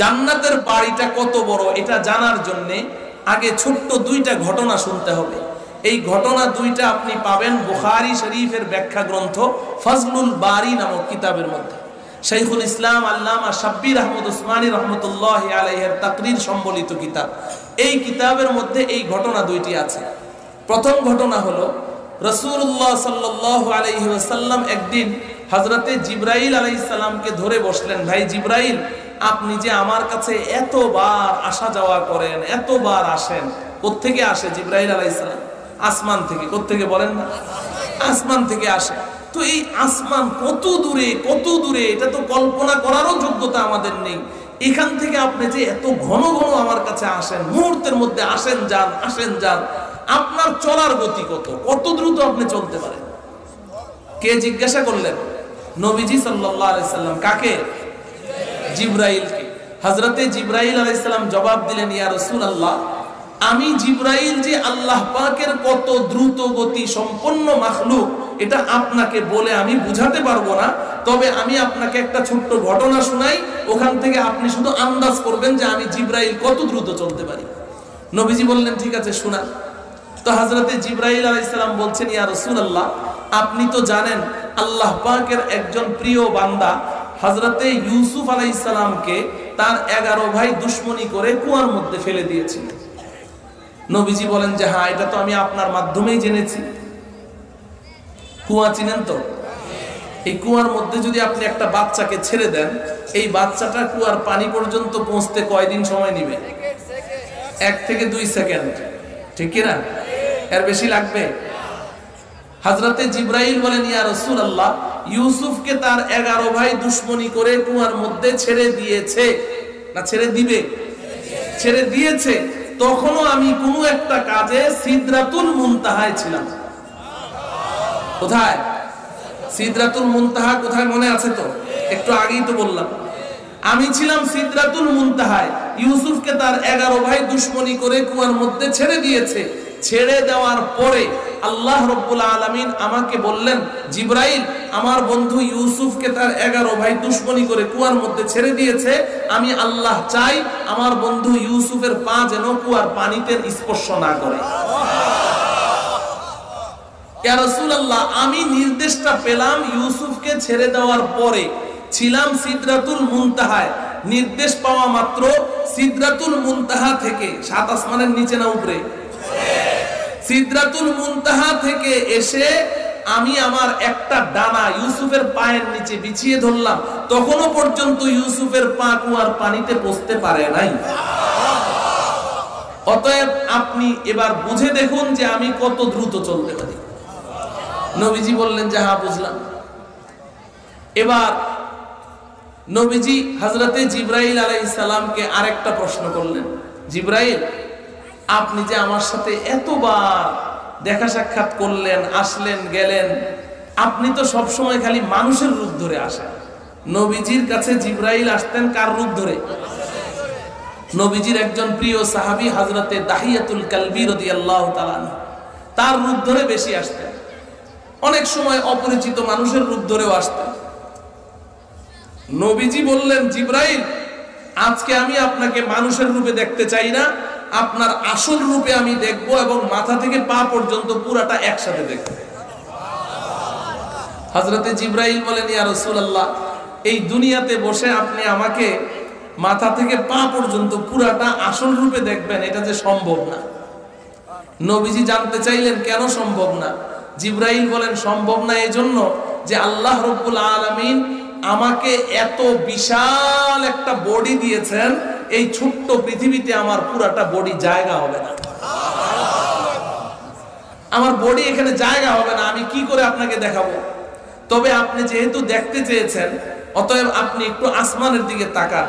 জান্নাতের বাড়িটা কত বড় এটা জানার জন্য আগে ছোট্ট দুইটা ঘটনা শুনতে হবে। এই ঘটনা দুইটা আপনি পাবেন বুখারী শরীফের ব্যাখ্যা গ্রন্থ ফজলুল বারী নামক কিতাবের মধ্যে। শাইখুল ইসলাম আল্লামা শাব্বির আহমদ উসমানী রহমতুল্লাহি আলাইহির তাকরীর সম্বলিত কিতাব। এই কিতাবের মধ্যে এই ঘটনা দুইটি আছে। প্রথম ঘটনা হলো রাসূলুল্লাহ সাল্লাল্লাহু আলাইহি ওয়াসাল্লাম একদিন হযরতে জিবরাইল আলাইহিস সালামকে ধরে বসলেন, ভাই জিবরাইল, আপনি যে আমার কাছে এতবার আসা যাওয়া করেন, এতবার আসেন, কোত্থেকে আসে জিবরাইল আলাইহিস সালাম? আসমান থেকে। কোত্থেকে বলেন না? আসমান থেকে আসে। তো এই আসমান কত দূরে এটা তো কল্পনা করারও যোগ্যতা আমাদের নেই। এখান থেকে আপনি যে এত ঘন ঘন আমার কাছে আসেন, মুহূর্তের মধ্যে আসেন যান, আপনার চলার গতি কত দ্রুত আপনি চলতে পারেন? কে জিজ্ঞাসা করলেন? নবীজি সাল্লাল্লাহু আলাইহি সাল্লাম। কাকে? জিবরাইলকে। হযরতে জিবরাইল আলাইহিস সালাম জবাব দিলেন, ইয়া রাসূলুল্লাহ, আমি জিবরাইল যে আল্লাহ পাকের কত দ্রুত গতি সম্পন্ন মাখলুক এটা আপনাকে বলে আমি বুঝাতে পারবো না, তবে আমি আপনাকে একটা ছোট্ট ঘটনা শোনাই, ওখান থেকে আপনি শুধু আন্দাজ করবেন যে আমি জিবরাইল কত দ্রুত চলতে পারি। নবীজি বললেন, ঠিক আছে শোনান। তো হযরতে জিবরাইল আলাইহিস সালাম বলছেন, ইয়া রাসূলুল্লাহ, আপনি তো জানেন আল্লাহ পাকের একজন প্রিয় বান্দা হযরতে ইউসুফ আলাইহিস সালামকে তার 11 ভাই দুশমনি করে কুয়ার মধ্যে ফেলে দিয়েছিলেন। নবীজি বলেন যে হ্যাঁ, এটা তো আমি আপনার মাধ্যমেই জেনেছি। কুয়া চিনেন তো? এই কুয়ার মধ্যে যদি আপনি একটা বাচ্চাকে ছেড়ে দেন, এই বাচ্চাটা কুয়ার পানি পর্যন্ত পৌঁছতে কয়দিন সময় নেবে? 1 থেকে 2 সেকেন্ড, ঠিক কি না? এর বেশি লাগবে? হযরতে জিবরাইল বলেন, ইয়া রাসূলুল্লাহ, ইউসুফকে তার 11 ভাই দুশমনি করে কুয়ার মধ্যে ছেড়ে দিয়েছে, না ছেড়ে দিবে? ছেড়ে দিয়েছে। তখনও আমি কোনো একটা কাজে সিদরাতুল মুনতাহায় ছিলাম। কোথায়? সিদরাতুল মুনতাহা কোথায় মনে আছে তো? একটু আগেই তো বললাম। আমি ছিলাম সিদরাতুল মুনতাহায়। ইউসুফকে তার 11 ভাই দুশমনি করে কুয়ার মধ্যে ছেড়ে দিয়েছে। ছেড়ে দেওয়ার পরে আল্লাহ রাব্বুল আলামিন আমাকে বললেন, জিবরাইল, আমার বন্ধু ইউসুফকে তার 11 ভাই দুশমনি করে কুয়ার মধ্যে ছেড়ে দিয়েছে, আমি আল্লাহ চাই আমার বন্ধু ইউসুফের পা যেন কুয়ার পানিতে স্পর্শ না করে। ইয়া রাসূলুল্লাহ, আমি নির্দেশটা পেলাম ইউসুফকে ছেড়ে দেওয়ার পরে, ছিলাম সিদরাতুল মুনতাহায়। নির্দেশ পাওয়া মাত্র সিদরাতুল মুনতাহা থেকে, 7 আসমানের নিচে না উপরে, সিদরাতুল মুনতাহা থেকে এসে আমি আমার একটা ডানা ইউসুফের পায়ের নিচে বিছিয়ে ধরলাম, তখনও পর্যন্ত ইউসুফের পা কুয়ার পানিতে পৌঁছতে পারে নাই। অতএব আপনি এবার বুঝে দেখুন যে আমি কত দ্রুত চলতে পারি। নবীজি বললেন যে হ্যাঁ, বুঝলাম। এবার নবীজি হযরতে জিবরাইল আলাইহিস সালামকে আরেকটা প্রশ্ন করলেন, জিবরাইল, আপনি যে আমার সাথে এতবার দেখা সাক্ষাৎ করলেন, আসলেন গেলেন, আপনি তো সব সময় খালি মানুষের রূপ ধরে আসেন। নবীজির কাছে জিবরাইল আসতেন কার রূপ ধরে? নবীজির একজন প্রিয় সাহাবী হযরতে দাহিয়াতুল কালবি রাদিয়াল্লাহু তাআলা আনহু, তার রূপ ধরে বেশি আসতেন। অনেক সময় অপরিচিত মানুষের রূপ ধরেও আসতেন। নবীজি বললেন, জিবরাইল, আজকে আমি আপনাকে মানুষের রূপে দেখতে চাই না, আপনার আসল রূপে আমি দেখব এবং মাথা থেকে পা পর্যন্ত পুরাটা একসাথে দেখব। হযরতে জিবরাইল বলেন, ইয়া রাসূলুল্লাহ, এই দুনিয়াতে বসে আপনি আমাকে মাথা থেকে পা পর্যন্ত পুরাটা আসল রূপে দেখবেন, এটা যে সম্ভব না। নবীজি জানতে চাইলেন কেন সম্ভব না? জিবরাইল বলেন, সম্ভব না এজন্য যে আল্লাহ রাব্বুল আলামিন আমাকে এত বিশাল একটা বডি দিয়েছেন, এই ছোট্ট পৃথিবীতে আমার পুরাটা বডি জায়গা হবে না। আমার বডি এখানে জায়গা হবে না, আমি কি করে আপনাকে দেখাবো? তবে আপনি যেহেতু দেখতে চেয়েছেন, অতএব আপনি একটু আসমানের দিকে তাকান।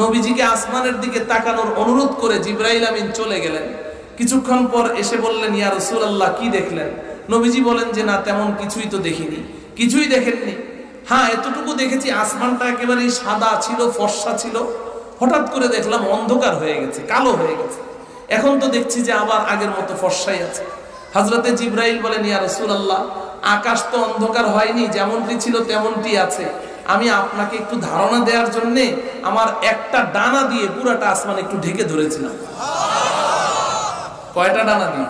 নবীজিকে আসমানের দিকে তাকানোর অনুরোধ করে জিবরাইল আমিন চলে গেলেন। কিছুক্ষণ পর এসে বললেন, ইয়া রাসূলুল্লাহ, কি দেখলেন? নবীজি বলেন যে না, তেমন কিছুই তো দেখিনি। কিছুই দেখেননি? হ্যাঁ, এতটুকু দেখেছি, আসমানটা একেবারে সাদা ছিল, ফর্সা ছিল। হঠাৎ করে দেখলাম অন্ধকার হয়ে গেছে, কালো হয়ে গেছে। এখন তো দেখছি যে আবার আগের মতো ফর্সাই আছে। হযরতে জিবরাইল বলেন, ইয়া রাসূলুল্লাহ, আকাশ তো অন্ধকার হয়নি, যেমনটি ছিল তেমনটি আছে। আমি আপনাকে একটু ধারণা দেওয়ার জন্য আমার একটা ডানা দিয়ে পুরাটা আসমান একটু ঢেকে ধরেছিলাম। কয়টা ডানা দিয়ে?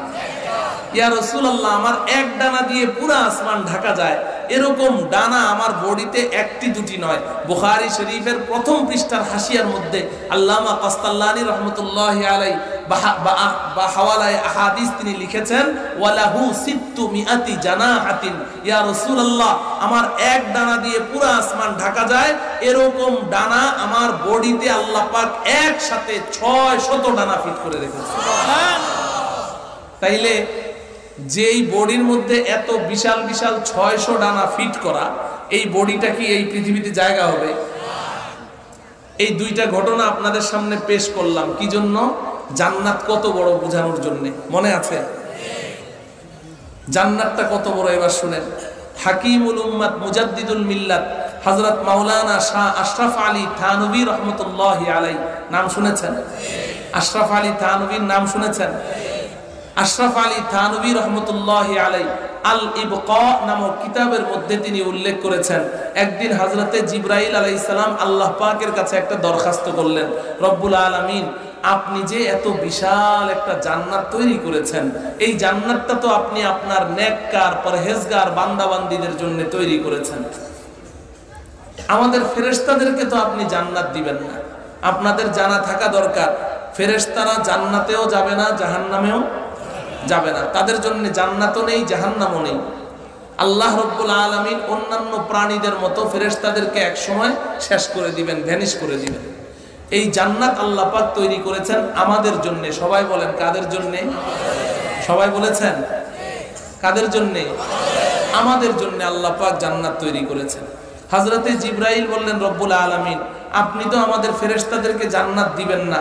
ইয়া রাসূলুল্লাহ, আমার এক ডানা দিয়ে পুরা আসমান ঢাকা যায়, এরকম ডানা আমার বডিতে একটি দুটি নয়। বুখারী শরীফের প্রথম পৃষ্ঠার হাসিয়ার মধ্যে আল্লামা কাস্তাল্লানী রাহমাতুল্লাহি আলাইহি বা হাওয়ালায়ে আহাদিস তিনি লিখেছেন, ওয়ালাহু সিত্তু মিআতি জানাহাতিন। ইয়া রাসূলুল্লাহ, আমার এক ডানা দিয়ে পুরা আসমান ঢাকা যায়, এরকম ডানা আমার বডিতে আল্লাহ পাক একসাথে 600 ডানা ফিট করে রেখেছেন। তাইলে যেই বডির মধ্যে এত বিশাল বিশাল 600 ডানা ফিট করা, এই বডিটা কি এই পৃথিবীতে জায়গা হবে? এই দুইটা ঘটনা আপনাদের সামনে পেশ করলাম কি জন্য? জান্নাত কত বড় বোঝানোর জন্য। মনে আছে জান্নাতটা কত বড়? এবার শুনেন। হাকিমুল উম্মাত মুজাদ্দিদুল মিল্লাত হযরত মাওলানা শাহ আশরাফ আলী থানভী রাহমাতুল্লাহি আলাইহি নাম শুনেছেন? আশরাফ আলী থানভীর নাম শুনেছেন? আশরাফ আলী থানভী রহমতুল্লাহি আলাইহি আল ইবকা নামক কিতাবের মধ্যে তিনি উল্লেখ করেছেন, একদিন হযরতে জিবরাইল আলাইহিস সালাম আল্লাহ পাকের কাছে একটা দরখাস্ত করলেন, রব্বুল আলামিন, আপনি যে এত বিশাল একটা জান্নাত তৈরি করেছেন, এই জান্নাতটা তো আপনি আপনার নেককার পরহেজগার বান্দাবান্দীদের জন্য তৈরি করেছেন, আমাদের ফেরেশতাদেরকে তো আপনি জান্নাত দিবেন না। আপনাদের জানা থাকা দরকার, ফেরেশতারা জান্নাতেও যাবে না, জাহান্নামেও যাবে না, তাদের জন্য জান্নাতও নেই, জাহান্নামও নেই। আল্লাহ রাব্বুল আলামিন অন্যান্য প্রাণীদের মতো ফেরেশতাদেরকে এক সময় শেষ করে দিবেন, ভ্যানিশ করে দিবেন। এই জান্নাত আল্লাহ পাক তৈরি করেছেন আমাদের জন্য। সবাই বলেন কাদের জন্য? সবাই বলেছেন কাদের জন্য? আমাদের জন্য আল্লাহ পাক জান্নাত তৈরি করেছেন। হযরতে জিবরাইল বললেন, রব্বুল আলামিন, আপনি তো আমাদের ফেরেশতাদেরকে জান্নাত দিবেন না,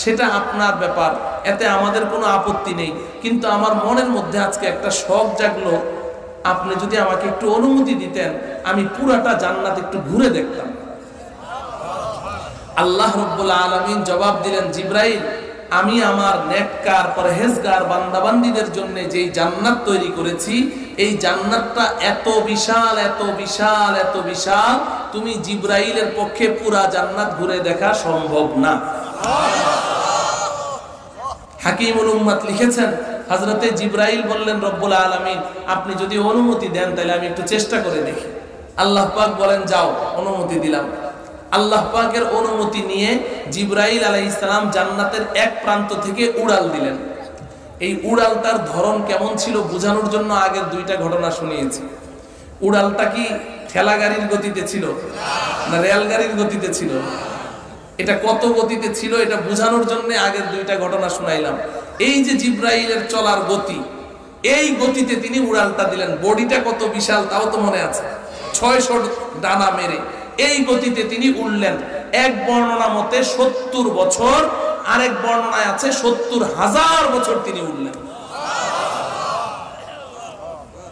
সেটা আপনার ব্যাপার, এতে আমাদের কোনো আপত্তি নেই, কিন্তু আমার মনের মধ্যে আজকে একটা শখ জাগলো, আপনি যদি আমাকে একটু অনুমতি দিতেন, আমি পুরাটা জান্নাত একটু ঘুরে দেখতাম। আল্লাহ রাব্বুল আলামিন জবাব দিলেন, জিবরাইল, আমি আমার নেককার পরহেজগার বান্দাবান্দীদের জন্য যেই জান্নাত তৈরি করেছি, এই জান্নাতটা এত বিশাল, এত বিশাল, এত বিশাল, তুমি জিবরাইলের পক্ষে পুরা জান্নাত ঘুরে দেখা সম্ভব না। হাকিমুল উম্মাত লিখেছেন, হযরতে জিবরাইল বললেন, রব্বুল আলামিন, আপনি যদি অনুমতি দেন তাহলে আমি একটু চেষ্টা করে দেখি। আল্লাহ পাক বলেন, যাও, অনুমতি দিলাম। আল্লাহ পাকের অনুমতি নিয়ে জিবরাইল আলাইহিস সালাম জান্নাতের এক প্রান্ত থেকে উড়াল দিলেন। এই উড়ালটার ধরন কেমন ছিল বোঝানোর জন্য আগের দুইটা ঘটনা শুনিয়েছি। উড়ালটা কি ঠেলা গাড়ির গতিতে ছিল না রেলগাড়ির গতিতে ছিল? এটা কত গতিতে ছিল এটা বোঝানোর জন্য আগের দুইটা ঘটনা শুনাইলাম। এই যে জিবরাইলের চলার গতি, এই গতিতে তিনি উড়ালটা দিলেন। বডিটা কত বিশাল তাও তো মনে আছে, 600 ডানা মেরে এই গতিতে তিনি উড়লেন। এক বর্ণনা মতে 70 বছর, আরেক বর্ণনায় আছে 70,000 বছর তিনি উড়লেন।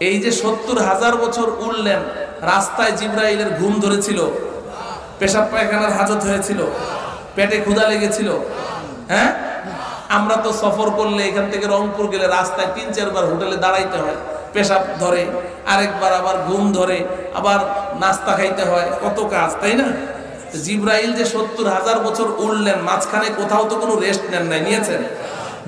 এই যে 70,000 বছর উড়লেন, রাস্তায় জিবরাইলের ঘুম ধরেছিল, পেশাব পায়খানার হাজত হয়েছিল, পেটে ক্ষুধা লেগেছিল। হ্যাঁ, আমরা তো সফর করলে এখান থেকে রংপুর গেলে রাস্তায় 3-4 বার হোটেলে দাঁড়াইতে হয়, পেশাব ধরে, আরেকবার আবার ঘুম ধরে, আবার নাস্তা খাইতে হয়, কত কাজ, তাই না? জিবরাইল যে 70,000 বছর উড়লেন, মাঝখানে কোথাও তো কোনো রেস্ট নেন নাই, নিয়েছেন?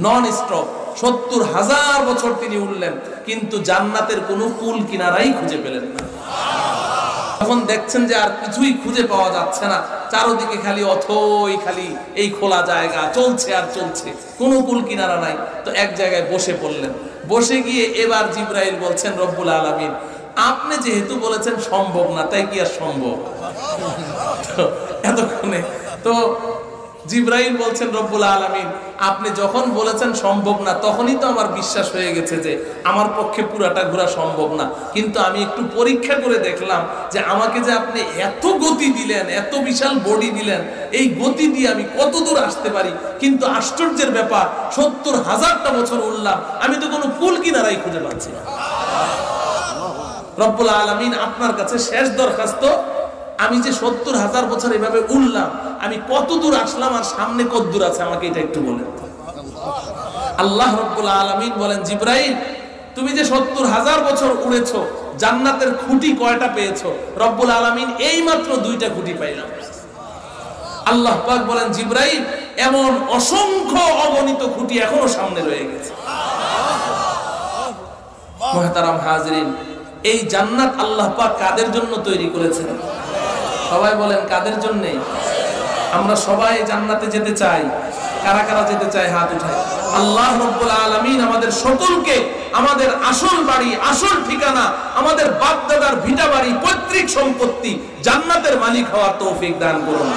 নন স্টপ 70,000 বছর তিনি উড়লেন, কিন্তু জান্নাতের কোনো কুল কিনারাই খুঁজে পেলেন না। তখন দেখছেন যে আর কিছুই খুঁজে পাওয়া যাচ্ছে না, চারদিকে খালি অথই, খালি এই খোলা জায়গা, চলছে আর চলছে, কোনো কুল কিনারা নাই। তো এক জায়গায় বসে পড়লেন। বসে গিয়ে এবার জিবরাইল বলছেন, রব্বুল আলামিন, আপনি যেহেতু বলেছেন সম্ভব না, তাই কি আর সম্ভব? এতক্ষণে তো জিবরাইল বলছেন, রব্বুল আলামিন, আপনি যখন বলেছেন সম্ভব না, তখনই তো আমার বিশ্বাস হয়ে গেছে যে আমার পক্ষে পুরাটা ঘোরা সম্ভব না, কিন্তু আমি একটু পরীক্ষা করে দেখলাম যে আমাকে যে আপনি এত গতি দিলেন, এত বিশাল বডি দিলেন, এই গতি দিয়ে আমি কত দূর আসতে পারি। কিন্তু আশ্চর্যের ব্যাপার, 70,000টা বছর উড়লাম, আমি তো কোনো কুল কিনারাই খুঁজে পাচ্ছি না। রব্বুল আলামিন, আপনার কাছে শেষ দরখাস্ত, আমি যে 70,000 বছর এভাবে উড়লাম, আমি কত দূর আসলাম আর সামনে কত দূর আছে, আমাকে এটা একটু বলেন। আল্লাহ রাব্বুল আলামিন বলেন, জিবরাইল, তুমি যে 70,000 বছর উড়েছো, জান্নাতের খুঁটি কয়টা পেয়েছো? রব্বুল আলামিন এই মাত্র 2টা খুঁটি পাইলাম। আল্লাহ পাক বলেন, জিবরাইল এমন অসংখ্য অগণিত খুঁটি এখনো সামনে রয়ে গেছে। মুহতারাম হাজিরিন, এই জান্নাত আল্লাহ পাক কাদের জন্য তৈরি করেছেন? সবাই বলেন কাদের জন্য? আমরা সবাই জান্নাতে যেতে চাই। কারা কারা যেতে চায় হাত উঠায়। আল্লাহ রাব্বুল আলামিন আমাদের সকলকে আমাদের আসল বাড়ি, আসল ঠিকানা, আমাদের বাপ দাদার ভিটা বাড়ি, পৈতৃক সম্পত্তি জান্নাতের মালিক হওয়ার তৌফিক দান করুন।